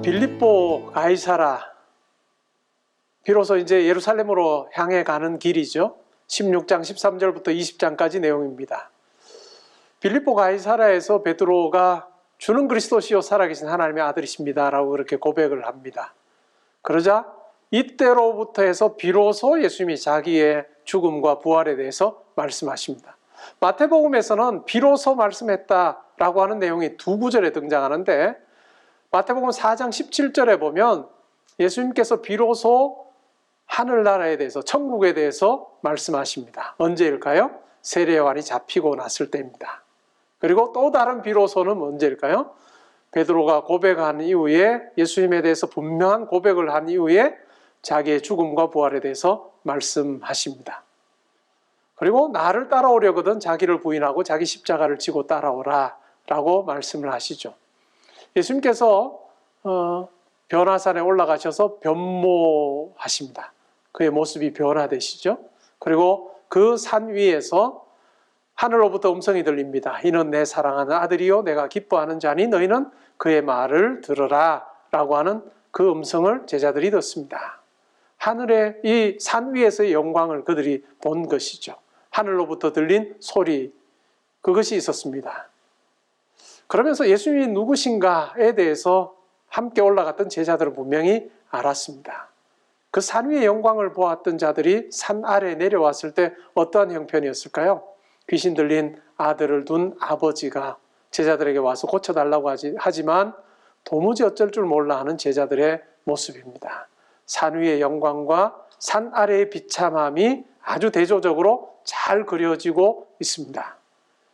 빌립보 가이사라, 비로소 이제 예루살렘으로 향해 가는 길이죠. 16장 13절부터 20장까지 내용입니다. 빌립보 가이사라에서 베드로가 주는 그리스도시요 살아계신 하나님의 아들이십니다 라고 그렇게 고백을 합니다. 그러자 이때로부터 해서 비로소 예수님이 자기의 죽음과 부활에 대해서 말씀하십니다. 마태복음에서는 비로소 말씀했다라고 하는 내용이 두 구절에 등장하는데, 마태복음 4장 17절에 보면 예수님께서 비로소 하늘나라에 대해서, 천국에 대해서 말씀하십니다. 언제일까요? 세례요한이 잡히고 났을 때입니다. 그리고 또 다른 비로소는 언제일까요? 베드로가 고백한 이후에, 예수님에 대해서 분명한 고백을 한 이후에 자기의 죽음과 부활에 대해서 말씀하십니다. 그리고 나를 따라오려거든 자기를 부인하고 자기 십자가를 지고 따라오라 라고 말씀을 하시죠. 예수님께서 변화산에 올라가셔서 변모하십니다. 그의 모습이 변화되시죠. 그리고 그 산 위에서 하늘로부터 음성이 들립니다. 이는 내 사랑하는 아들이요 내가 기뻐하는 자니 너희는 그의 말을 들으라 라고 하는 그 음성을 제자들이 듣습니다. 하늘의 이 산 위에서의 영광을 그들이 본 것이죠. 하늘로부터 들린 소리, 그것이 있었습니다. 그러면서 예수님이 누구신가에 대해서 함께 올라갔던 제자들은 분명히 알았습니다. 그 산 위의 영광을 보았던 자들이 산 아래에 내려왔을 때 어떠한 형편이었을까요? 귀신 들린 아들을 둔 아버지가 제자들에게 와서 고쳐달라고 하지만 도무지 어쩔 줄 몰라 하는 제자들의 모습입니다. 산 위의 영광과 산 아래의 비참함이 아주 대조적으로 잘 그려지고 있습니다.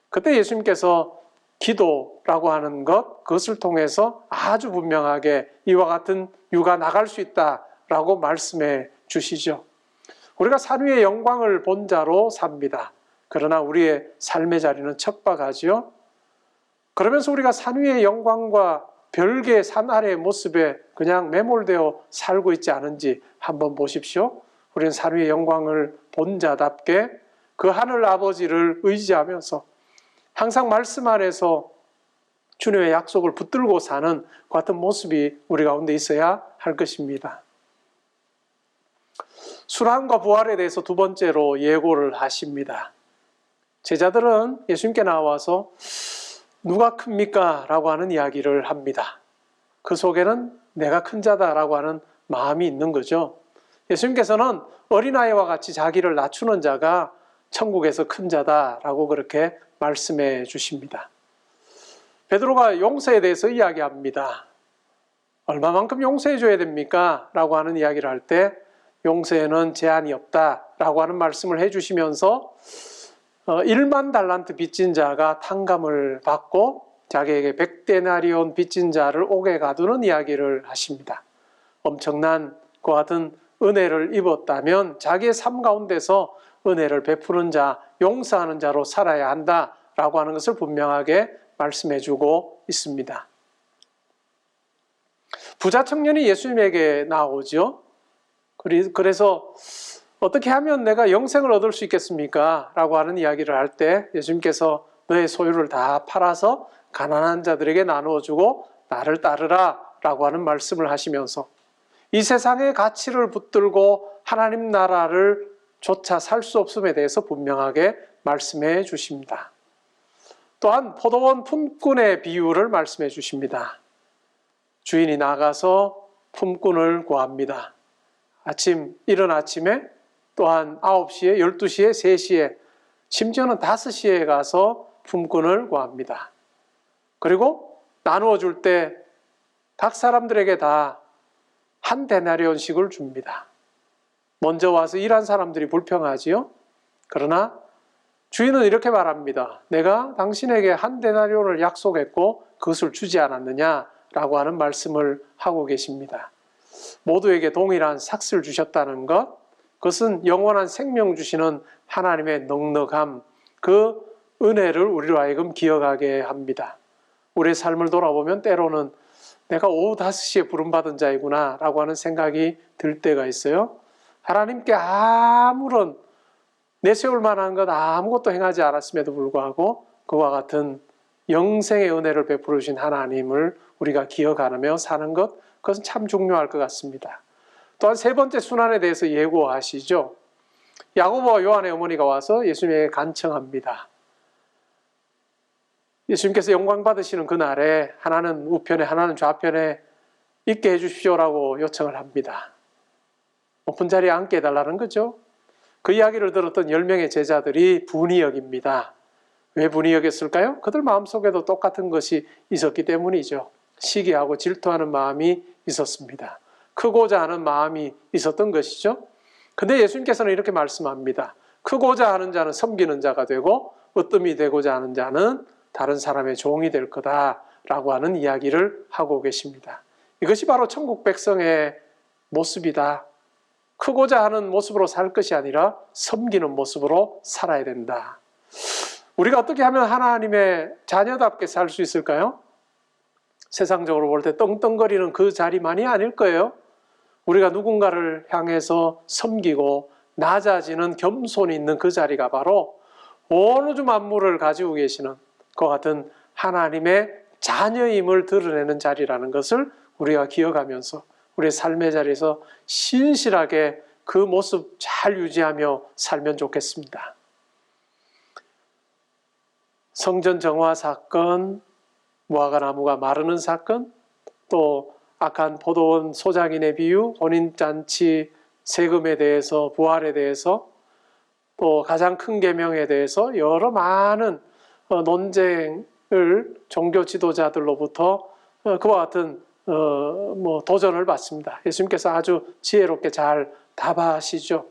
그때 예수님께서 기도라고 하는 것, 그것을 통해서 아주 분명하게 이와 같은 유가 나갈 수 있다라고 말씀해 주시죠. 우리가 산 위의 영광을 본 자로 삽니다. 그러나 우리의 삶의 자리는 척박하지요. 그러면서 우리가 산 위의 영광과 별개의 산 아래의 모습에 그냥 매몰되어 살고 있지 않은지 한번 보십시오. 우리는 산 위의 영광을 본 자답게 그 하늘 아버지를 의지하면서 항상 말씀 안에서 주님의 약속을 붙들고 사는 그 같은 모습이 우리 가운데 있어야 할 것입니다. 순환과 부활에 대해서 두 번째로 예고를 하십니다. 제자들은 예수님께 나와서 누가 큽니까? 라고 하는 이야기를 합니다. 그 속에는 내가 큰 자다라고 하는 마음이 있는 거죠. 예수님께서는 어린아이와 같이 자기를 낮추는 자가 천국에서 큰 자다라고 그렇게 말씀해 주십니다. 베드로가 용서에 대해서 이야기합니다. 얼마만큼 용서해 줘야 됩니까? 라고 하는 이야기를 할 때 용서에는 제한이 없다라고 하는 말씀을 해 주시면서 1만 달란트 빚진 자가 탕감을 받고 자기에게 100데나리온 빚진 자를 옥에 가두는 이야기를 하십니다. 엄청난 그와 같은 은혜를 입었다면 자기의 삶 가운데서 은혜를 베푸는 자, 용서하는 자로 살아야 한다라고 하는 것을 분명하게 말씀해 주고 있습니다. 부자 청년이 예수님에게 나오죠. 그래서 어떻게 하면 내가 영생을 얻을 수 있겠습니까? 라고 하는 이야기를 할 때 예수님께서 너의 소유를 다 팔아서 가난한 자들에게 나누어주고 나를 따르라 라고 하는 말씀을 하시면서 이 세상의 가치를 붙들고 하나님 나라를 조차 살 수 없음에 대해서 분명하게 말씀해 주십니다. 또한 포도원 품꾼의 비유를 말씀해 주십니다. 주인이 나가서 품꾼을 구합니다. 이른 아침에 또한 9시에, 12시에, 3시에, 심지어는 5시에 가서 품꾼을 구합니다. 그리고 나누어 줄 때 각 사람들에게 다 한 데나리온씩을 줍니다. 먼저 와서 일한 사람들이 불평하지요. 그러나 주인은 이렇게 말합니다. 내가 당신에게 한 데나리온을 약속했고 그것을 주지 않았느냐라고 하는 말씀을 하고 계십니다. 모두에게 동일한 삭슬 주셨다는 것, 그것은 영원한 생명 주시는 하나님의 넉넉함, 그 은혜를 우리로 하여금 기억하게 합니다. 우리의 삶을 돌아보면 때로는 내가 오후 5시에 부름받은 자이구나 라고 하는 생각이 들 때가 있어요. 하나님께 아무런 내세울 만한 것 아무것도 행하지 않았음에도 불구하고 그와 같은 영생의 은혜를 베풀어 주신 하나님을 우리가 기억하며 사는 것, 그것은 참 중요할 것 같습니다. 또한 세 번째 순환에 대해서 예고하시죠. 야고보와 요한의 어머니가 와서 예수님에게 간청합니다. 예수님께서 영광 받으시는 그날에 하나는 우편에 하나는 좌편에 있게 해주십시오라고 요청을 합니다. 높은 자리에 앉게 해달라는 거죠. 그 이야기를 들었던 10명의 제자들이 분이 여깁니다. 왜 분이 여겼을까요? 그들 마음속에도 똑같은 것이 있었기 때문이죠. 시기하고 질투하는 마음이 있었습니다. 크고자 하는 마음이 있었던 것이죠. 근데 예수님께서는 이렇게 말씀합니다. 크고자 하는 자는 섬기는 자가 되고 으뜸이 되고자 하는 자는 다른 사람의 종이 될 거다라고 하는 이야기를 하고 계십니다. 이것이 바로 천국 백성의 모습이다. 크고자 하는 모습으로 살 것이 아니라 섬기는 모습으로 살아야 된다. 우리가 어떻게 하면 하나님의 자녀답게 살 수 있을까요? 세상적으로 볼 때 떵떵거리는 그 자리만이 아닐 거예요. 우리가 누군가를 향해서 섬기고 낮아지는 겸손이 있는 그 자리가 바로 온 우주 만물을 가지고 계시는 그 같은 하나님의 자녀임을 드러내는 자리라는 것을 우리가 기억하면서 우리의 삶의 자리에서 신실하게 그 모습 잘 유지하며 살면 좋겠습니다. 성전 정화 사건, 무화과나무가 마르는 사건, 또 악한 포도원 소장인의 비유, 혼인잔치, 세금에 대해서, 부활에 대해서, 또 가장 큰 계명에 대해서 여러 많은 논쟁을 종교 지도자들로부터 그와 같은 도전을 받습니다. 예수님께서 아주 지혜롭게 잘 답하시죠.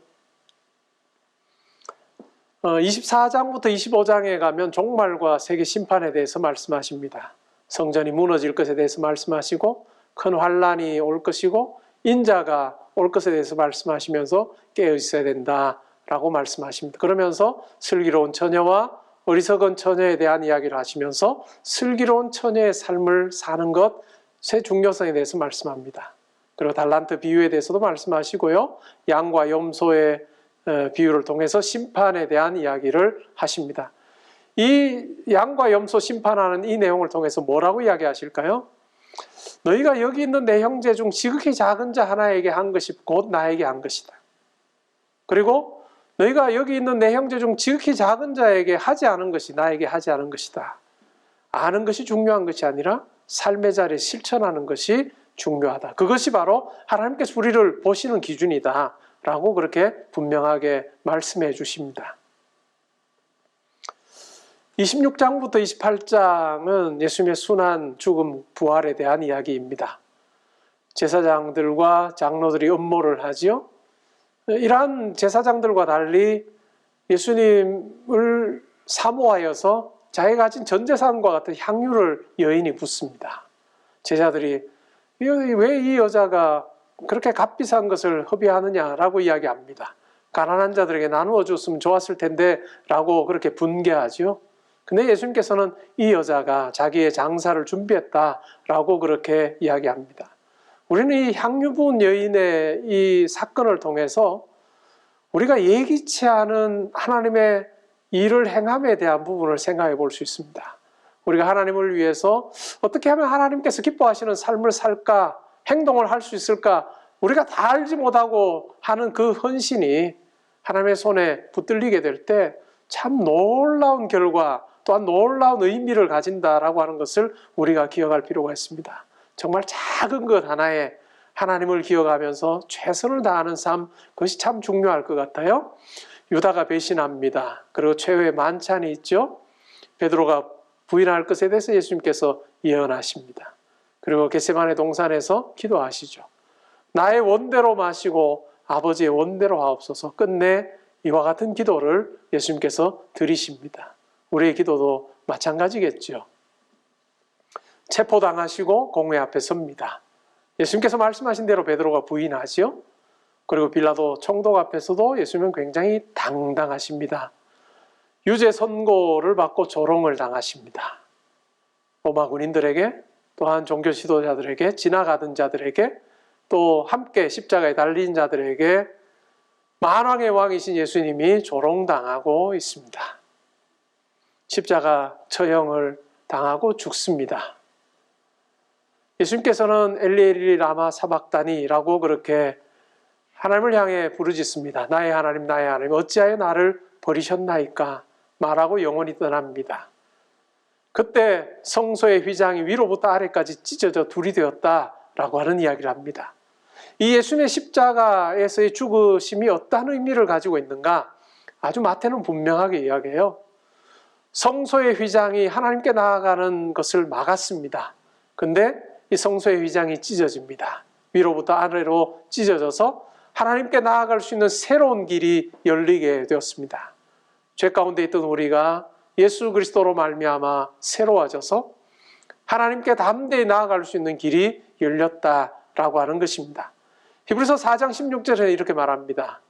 24장부터 25장에 가면 종말과 세계 심판에 대해서 말씀하십니다. 성전이 무너질 것에 대해서 말씀하시고 큰 환란이 올 것이고 인자가 올 것에 대해서 말씀하시면서 깨어 있어야 된다라고 말씀하십니다. 그러면서 슬기로운 처녀와 어리석은 처녀에 대한 이야기를 하시면서 슬기로운 처녀의 삶을 사는 것의 중요성에 대해서 말씀합니다. 그리고 달란트 비유에 대해서도 말씀하시고요. 양과 염소의 비유를 통해서 심판에 대한 이야기를 하십니다. 이 양과 염소 심판하는 이 내용을 통해서 뭐라고 이야기하실까요? 너희가 여기 있는 내 형제 중 지극히 작은 자 하나에게 한 것이 곧 나에게 한 것이다. 그리고 너희가 여기 있는 내 형제 중 지극히 작은 자에게 하지 않은 것이 나에게 하지 않은 것이다. 아는 것이 중요한 것이 아니라 삶의 자리에 실천하는 것이 중요하다. 그것이 바로 하나님께서 우리를 보시는 기준이다 라고 그렇게 분명하게 말씀해 주십니다. 26장부터 28장은 예수님의 순환, 죽음, 부활에 대한 이야기입니다. 제사장들과 장로들이 음모를 하지요. 이러한 제사장들과 달리 예수님을 사모하여서 자기가 가진 전 재산과 같은 향유를 여인이 붓습니다. 제자들이 왜 이 여자가 그렇게 값비싼 것을 허비하느냐라고 이야기합니다. 가난한 자들에게 나누어 줬으면 좋았을 텐데 라고 그렇게 분개하죠. 근데 예수님께서는 이 여자가 자기의 장사를 준비했다라고 그렇게 이야기합니다. 우리는 이 향유 부은 여인의 이 사건을 통해서 우리가 예기치 않은 하나님의 일을 행함에 대한 부분을 생각해 볼 수 있습니다. 우리가 하나님을 위해서 어떻게 하면 하나님께서 기뻐하시는 삶을 살까, 행동을 할 수 있을까, 우리가 다 알지 못하고 하는 그 헌신이 하나님의 손에 붙들리게 될 때 참 놀라운 결과 또한 놀라운 의미를 가진다라고 하는 것을 우리가 기억할 필요가 있습니다. 정말 작은 것 하나에 하나님을 기억하면서 최선을 다하는 삶, 그것이 참 중요할 것 같아요. 유다가 배신합니다. 그리고 최후의 만찬이 있죠. 베드로가 부인할 것에 대해서 예수님께서 예언하십니다. 그리고 겟세마네 동산에서 기도하시죠. 나의 원대로 마시고 아버지의 원대로 하옵소서. 끝내 이와 같은 기도를 예수님께서 드리십니다. 우리의 기도도 마찬가지겠죠. 체포당하시고 공회 앞에 섭니다. 예수님께서 말씀하신 대로 베드로가 부인하지요. 그리고 빌라도 총독 앞에서도 예수님은 굉장히 당당하십니다. 유죄 선고를 받고 조롱을 당하십니다. 로마 군인들에게, 또한 종교 지도자들에게, 지나가던 자들에게, 또 함께 십자가에 달린 자들에게 만왕의 왕이신 예수님이 조롱당하고 있습니다. 십자가 처형을 당하고 죽습니다. 예수님께서는 엘리 라마 사박다니라고 그렇게 하나님을 향해 부르짖습니다. 나의 하나님, 나의 하나님, 어찌하여 나를 버리셨나이까? 말하고 영혼이 떠납니다. 그때 성소의 휘장이 위로부터 아래까지 찢어져 둘이 되었다라고 하는 이야기를 합니다. 이 예수님의 십자가에서의 죽으심이 어떠한 의미를 가지고 있는가? 아주 마태는 분명하게 이야기해요. 성소의 휘장이 하나님께 나아가는 것을 막았습니다. 근데 이 성소의 휘장이 찢어집니다. 위로부터 아래로 찢어져서 하나님께 나아갈 수 있는 새로운 길이 열리게 되었습니다. 죄 가운데 있던 우리가 예수 그리스도로 말미암아 새로워져서 하나님께 담대히 나아갈 수 있는 길이 열렸다라고 하는 것입니다. 히브리서 4장 16절에 이렇게 말합니다.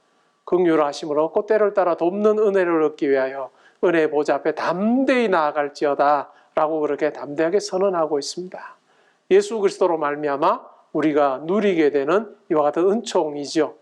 긍휼하심을 얻고 때를 따라 돕는 은혜를 얻기 위하여 은혜의 보좌 앞에 담대히 나아갈지어다 라고 그렇게 담대하게 선언하고 있습니다. 예수 그리스도로 말미암아 우리가 누리게 되는 이와 같은 은총이죠.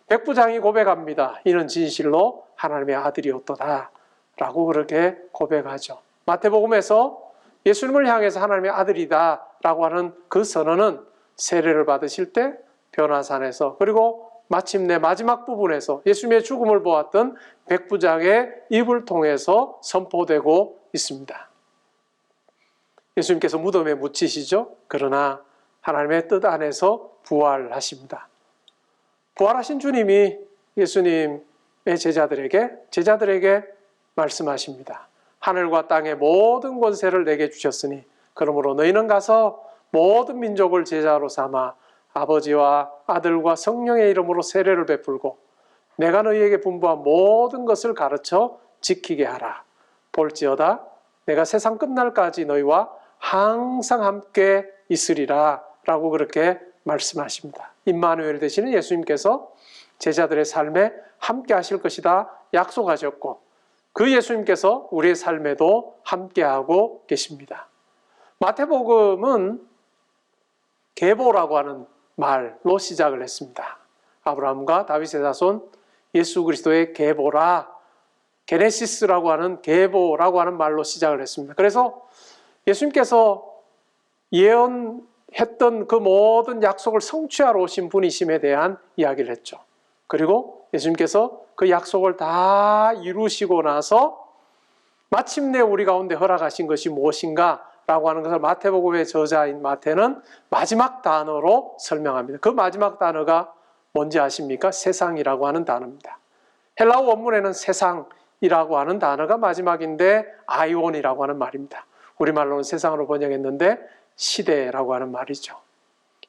백부장이 고백합니다. 이는 진실로 하나님의 아들이었도다 라고 그렇게 고백하죠. 마태복음에서 예수님을 향해서 하나님의 아들이다 라고 하는 그 선언은 세례를 받으실 때 변화산에서, 그리고 마침내 마지막 부분에서 예수님의 죽음을 보았던 백부장의 입을 통해서 선포되고 있습니다. 예수님께서 무덤에 묻히시죠. 그러나 하나님의 뜻 안에서 부활하십니다. 부활하신 주님이 예수님의 제자들에게 말씀하십니다. 하늘과 땅의 모든 권세를 내게 주셨으니 그러므로 너희는 가서 모든 민족을 제자로 삼아 아버지와 아들과 성령의 이름으로 세례를 베풀고 내가 너희에게 분부한 모든 것을 가르쳐 지키게 하라. 볼지어다 내가 세상 끝날까지 너희와 항상 함께 있으리라 라고 그렇게 말씀하십니다. 임마누엘 되시는 예수님께서 제자들의 삶에 함께 하실 것이다 약속하셨고 그 예수님께서 우리의 삶에도 함께하고 계십니다. 마태복음은 계보라고 하는 말로 시작을 했습니다. 아브라함과 다윗의 자손 예수 그리스도의 계보라, 게네시스라고 하는 계보라고 하는 말로 시작을 했습니다. 그래서 예수님께서 예언했던 그 모든 약속을 성취하러 오신 분이심에 대한 이야기를 했죠. 그리고 예수님께서 그 약속을 다 이루시고 나서 마침내 우리 가운데 허락하신 것이 무엇인가 라고 하는 것을 마태복음의 저자인 마태는 마지막 단어로 설명합니다. 그 마지막 단어가 뭔지 아십니까? 세상이라고 하는 단어입니다. 헬라어 원문에는 세상이라고 하는 단어가 마지막인데 아이온이라고 하는 말입니다. 우리말로는 세상으로 번역했는데 시대라고 하는 말이죠.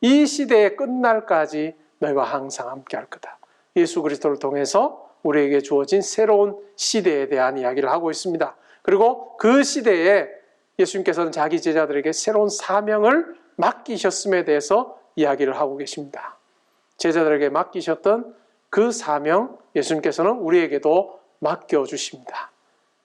이 시대의 끝날까지 너희와 항상 함께 할 거다. 예수 그리스도를 통해서 우리에게 주어진 새로운 시대에 대한 이야기를 하고 있습니다. 그리고 그 시대에 예수님께서는 자기 제자들에게 새로운 사명을 맡기셨음에 대해서 이야기를 하고 계십니다. 제자들에게 맡기셨던 그 사명 예수님께서는 우리에게도 맡겨주십니다.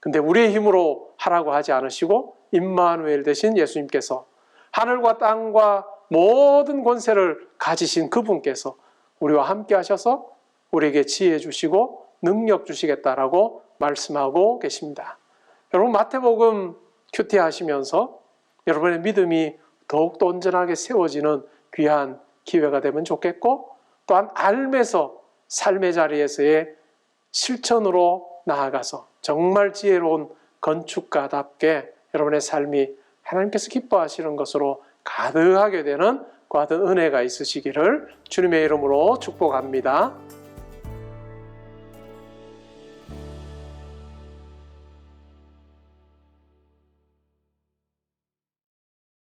근데 우리의 힘으로 하라고 하지 않으시고 임마누엘 되신 예수님께서 하늘과 땅과 모든 권세를 가지신 그분께서 우리와 함께 하셔서 우리에게 지혜 주시고 능력 주시겠다라고 말씀하고 계십니다. 여러분 마태복음 큐티 하시면서 여러분의 믿음이 더욱더 온전하게 세워지는 귀한 기회가 되면 좋겠고 또한 알면서 삶의 자리에서의 실천으로 나아가서 정말 지혜로운 건축가답게 여러분의 삶이 하나님께서 기뻐하시는 것으로 가득하게 되는 그 같은 은혜가 있으시기를 주님의 이름으로 축복합니다.